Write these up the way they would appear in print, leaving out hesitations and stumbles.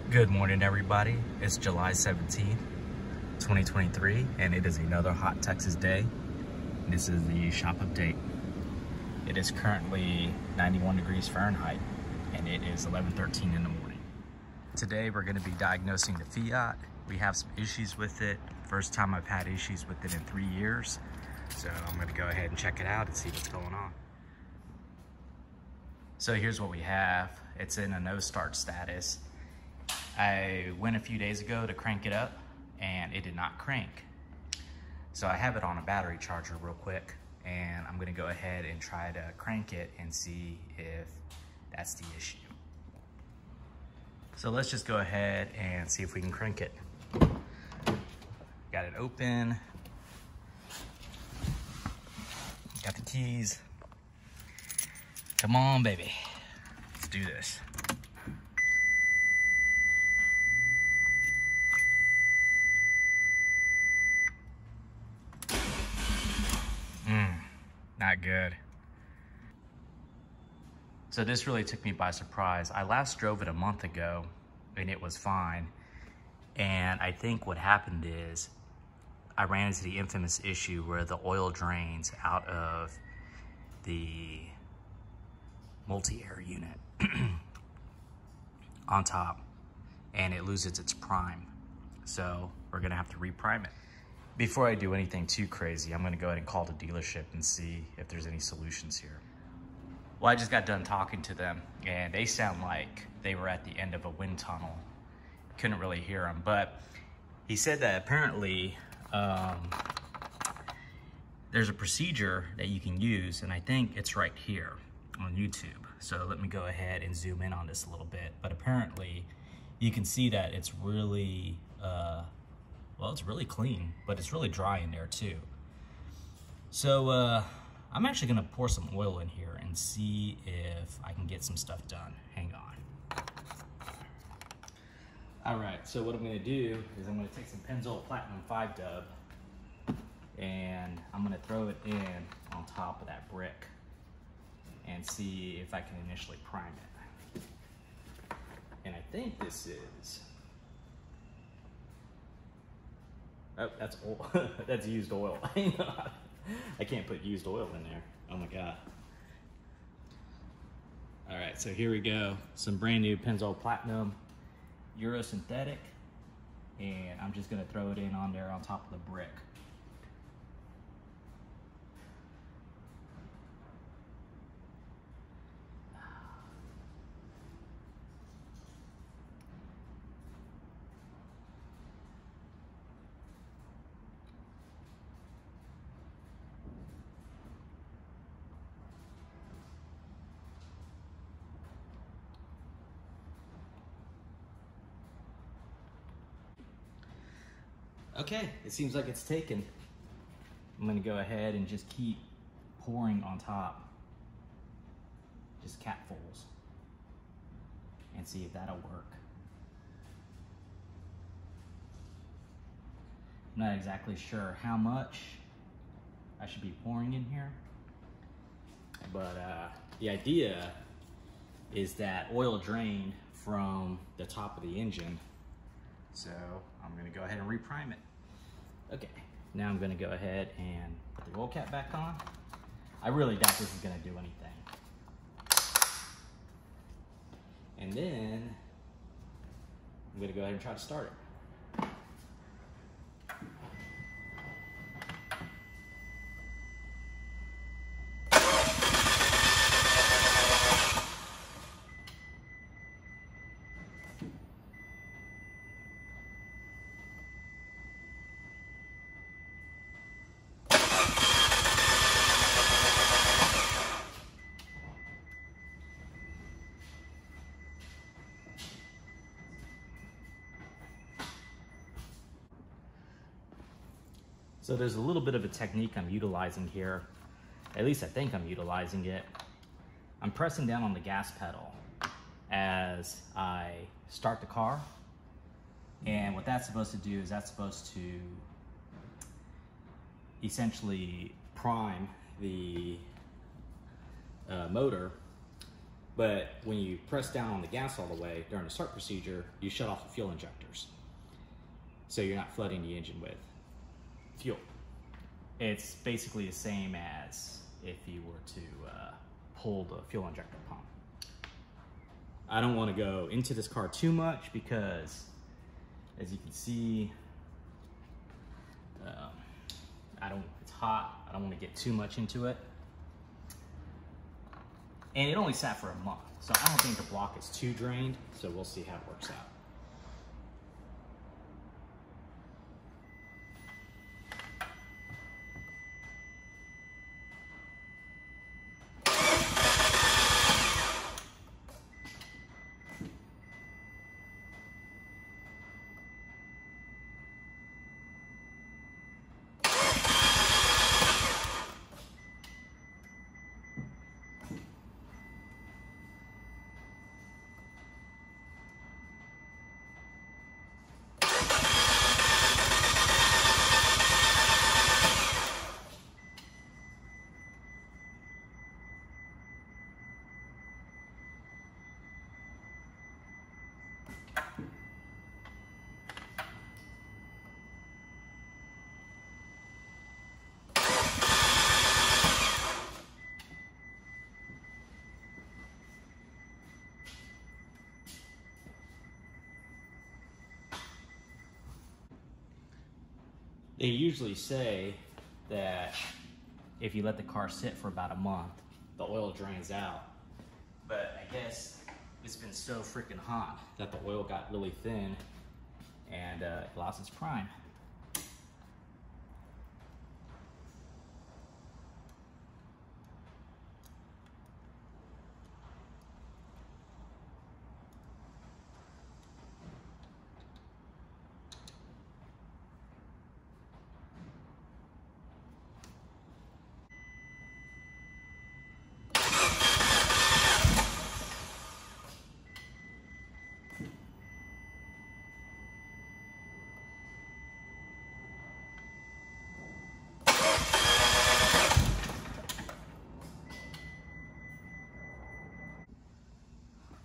Good morning, everybody. It's July 17th, 2023, and it is another hot Texas day. This is the shop update. It is currently 91 degrees Fahrenheit, and it is 11:13 in the morning. Today, we're gonna be diagnosing the Fiat. We have some issues with it. First time I've had issues with it in 3 years. So I'm gonna go ahead and check it out and see what's going on. So here's what we have. It's in a no start status. I went a few days ago to crank it up and it did not crank. So I have it on a battery charger real quick and I'm gonna go ahead and try to crank it and see if that's the issue. So let's just go ahead and see if we can crank it. Got it open. Got the keys. Come on, baby. Let's do this. Not good. So this really took me by surprise. I last drove it a month ago and it was fine. And I think what happened is I ran into the infamous issue where the oil drains out of the Multi-Air unit on top and it loses its prime. So we're gonna have to reprime it. Before I do anything too crazy, I'm gonna go ahead and call the dealership and see if there's any solutions here. Well, I just got done talking to them and they sound like they were at the end of a wind tunnel. Couldn't really hear them, but he said that apparently there's a procedure that you can use, and I think it's right here on YouTube. So let me go ahead and zoom in on this a little bit. But apparently you can see that it's really, well, it's really clean, but it's really dry in there too. So I'm actually gonna pour some oil in here and see if I can get some stuff done. Hang on. All right, so what I'm gonna do is I'm gonna take some Pennzoil Platinum 5 Dub and I'm gonna throw it in on top of that brick and see if I can initially prime it. And I think this is, oh, that's oil. That's used oil. I can't put used oil in there. Oh my God. All right, so here we go. Some brand new Pennzoil Platinum Euro synthetic, and I'm just gonna throw it in on there on top of the brick. Okay, it seems like it's taken. I'm gonna go ahead and just keep pouring on top, just capfuls, and see if that'll work. I'm not exactly sure how much I should be pouring in here, but the idea is that oil drained from the top of the engine. So I'm gonna go ahead and reprime it. Okay, now I'm gonna go ahead and put the oil cap back on. I really doubt this is gonna do anything. And then I'm gonna go ahead and try to start it. So there's a little bit of a technique I'm utilizing here. At least I think I'm utilizing it. I'm pressing down on the gas pedal as I start the car. And what that's supposed to do is that's supposed to essentially prime the motor but when you press down on the gas all the way during the start procedure, you shut off the fuel injectors. So you're not flooding the engine with fuel. It's basically the same as if you were to pull the fuel injector pump. I don't want to go into this car too much because, as you can see, it's hot. I don't want to get too much into it. And it only sat for a month, so I don't think the block is too drained, so we'll see how it works out. They usually say that if you let the car sit for about a month, the oil drains out. But I guess it's been so freaking hot that the oil got really thin and it lost its prime.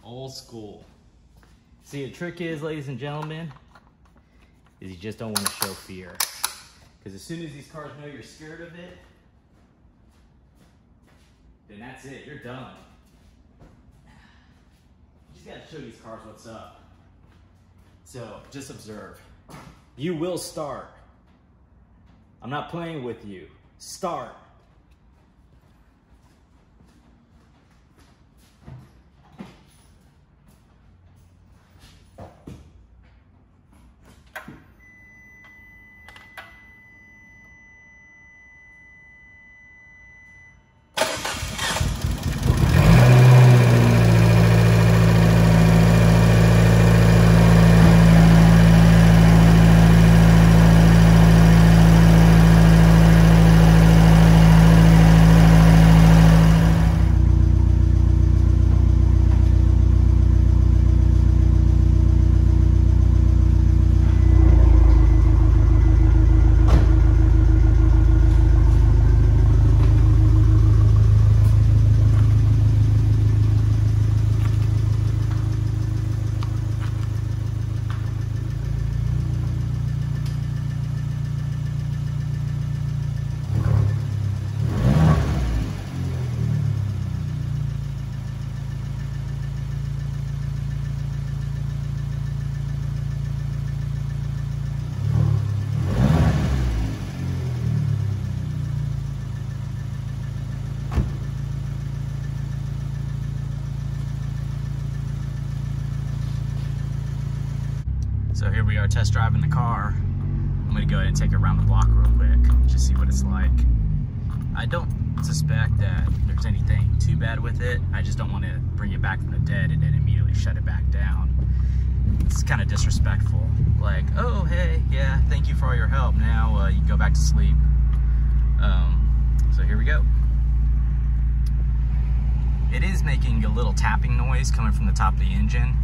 Old school. See, the trick is, ladies and gentlemen, is you just don't want to show fear. Because as soon as these cars know you're scared of it, then that's it, you're done. You just gotta show these cars what's up. So, just observe. You will start. I'm not playing with you. Start. So here we are test driving the car. I'm gonna go ahead and take it around the block real quick, just see what it's like. I don't suspect that there's anything too bad with it. I just don't want to bring it back from the dead and then immediately shut it back down. It's kind of disrespectful. Like, oh, hey, yeah, thank you for all your help. Now you can go back to sleep. So here we go. It is making a little tapping noise coming from the top of the engine.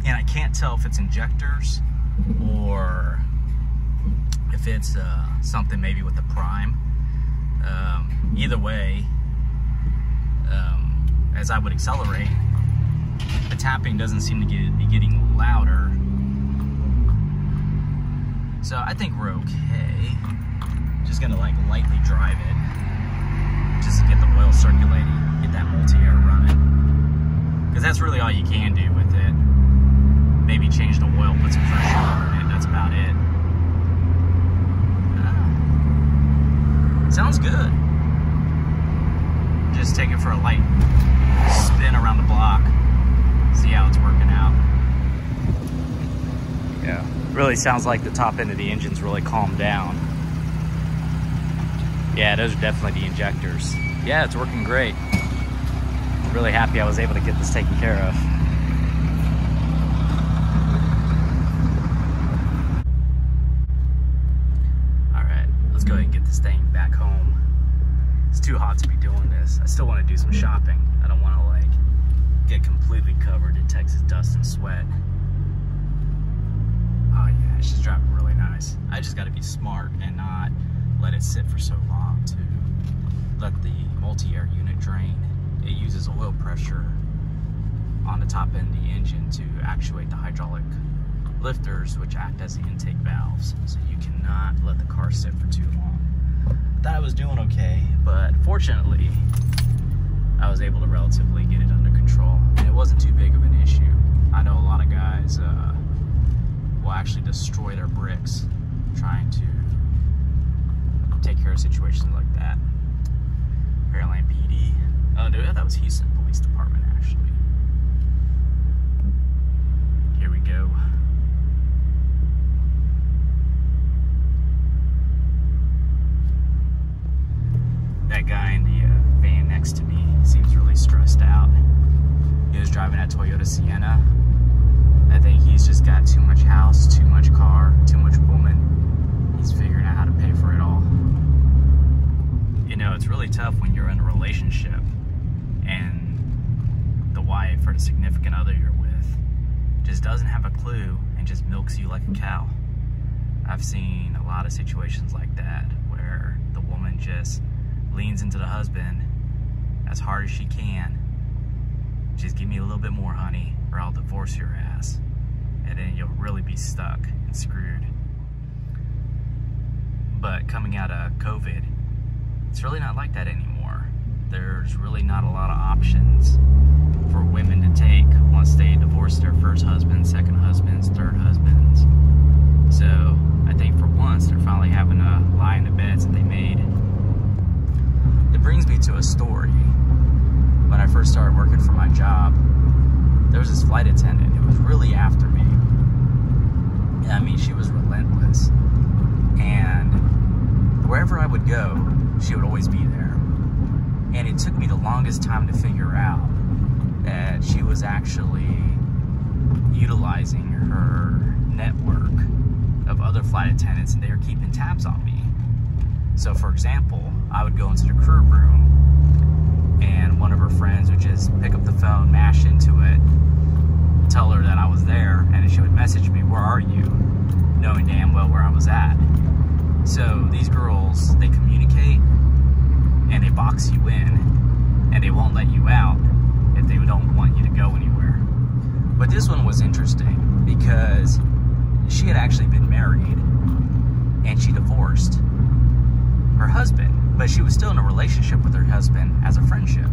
And I can't tell if it's injectors or if it's something maybe with the prime. Either way, as I would accelerate, the tapping doesn't seem to be getting louder. So I think we're okay. Just gonna like lightly drive it just to get the oil circulating, get that multi-air running. Because that's really all you can do with it. Maybe change the oil, put some fresh water in it, that's about it. Sounds good. Just take it for a light spin around the block, see how it's working out. Yeah, really sounds like the top end of the engine's really calmed down. Yeah, those are definitely the injectors. Yeah, it's working great. I'm really happy I was able to get this taken care of. All right, let's go ahead and get this thing back home. It's too hot to be doing this. I still want to do some shopping. I don't want to like get completely covered in Texas dust and sweat. Oh yeah, she's driving really nice. I just got to be smart and not let it sit for so long to let the multi-air unit drain. It uses oil pressure on the top end of the engine to actuate the hydraulic lifters, which act as the intake valves. So you cannot let the car sit for too long. I thought I was doing okay, but fortunately, I was able to relatively get it under control, and it wasn't too big of an issue. I know a lot of guys will actually destroy their bricks trying to take care of situations like that. Pearland PD. Oh no, that was Houston Police Department actually. Here we go. That guy in the van next to me seems really stressed out. He was driving a Toyota Sienna. I think he's just got too much house, too much car, too much woman. He's figuring out how to pay for it all. You know, it's really tough when you're in a relationship and the wife or the significant other you're with just doesn't have a clue and just milks you like a cow. I've seen a lot of situations like that where the woman just leans into the husband as hard as she can. Just give me a little bit more, honey, or I'll divorce your ass. And then you'll really be stuck and screwed. But coming out of COVID, it's really not like that anymore. There's really not a lot of options for women to take once they divorce their first husband, second husbands, third husbands. So I think for once, they're finally having to lie in the beds that they made. It brings me to a story. When I first started working for my job, there was this flight attendant who was really after me. I mean, she was relentless. And wherever I would go, she would always be there. And it took me the longest time to figure out that she was actually utilizing her network of other flight attendants, and they were keeping tabs on me. So for example, I would go into the crew room and one of her friends would just pick up the phone, mash into it, tell her that I was there, and then she would message me, "Where are you?" knowing damn well where I was at. So these girls, they communicate and they box you in, and they won't let you out if they don't want you to go anywhere. But this one was interesting because she had actually been married and she divorced her husband, but she was still in a relationship with her husband as a friendship.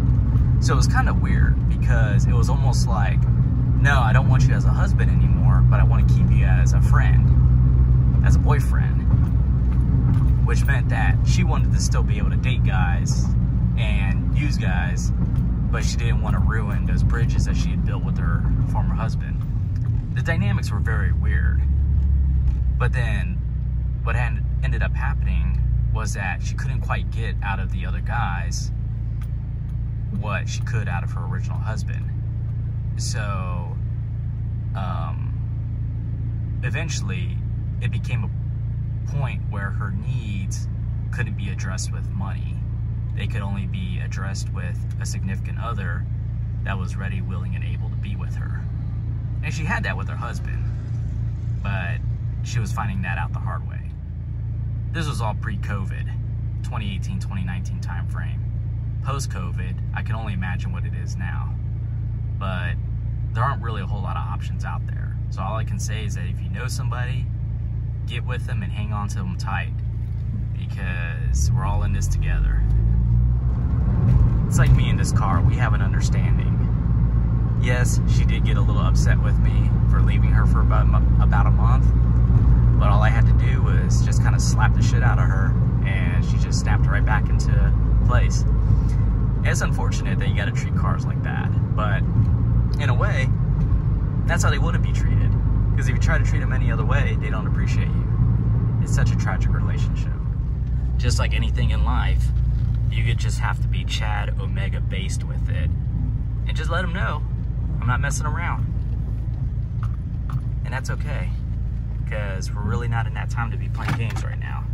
So it was kind of weird because it was almost like, no, I don't want you as a husband anymore, but I want to keep you as a friend, as a boyfriend. Which meant that she wanted to still be able to date guys and use guys, but she didn't want to ruin those bridges that she had built with her former husband. The dynamics were very weird. But then what ended up happening was that she couldn't quite get out of the other guys what she could out of her original husband. So eventually it became a point where her needs couldn't be addressed with money. They could only be addressed with a significant other that was ready, willing, and able to be with her. And she had that with her husband, but she was finding that out the hard way. This was all pre-COVID, 2018, 2019 time frame. post-COVID, I can only imagine what it is now. But there aren't really a whole lot of options out there. So all I can say is that if you know somebody, get with them and hang on to them tight, because we're all in this together. It's like me in this car, we have an understanding. Yes, she did get a little upset with me for leaving her for about a month, but all I had to do was just kind of slap the shit out of her, and she just snapped right back into place. It's unfortunate that you gotta treat cars like that, but in a way, that's how they want to be treated. Because if you try to treat them any other way, they don't appreciate you. It's such a tragic relationship. Just like anything in life, you could just have to be Chad Omega based with it. And just let them know, I'm not messing around. And that's okay. Because we're really not in that time to be playing games right now.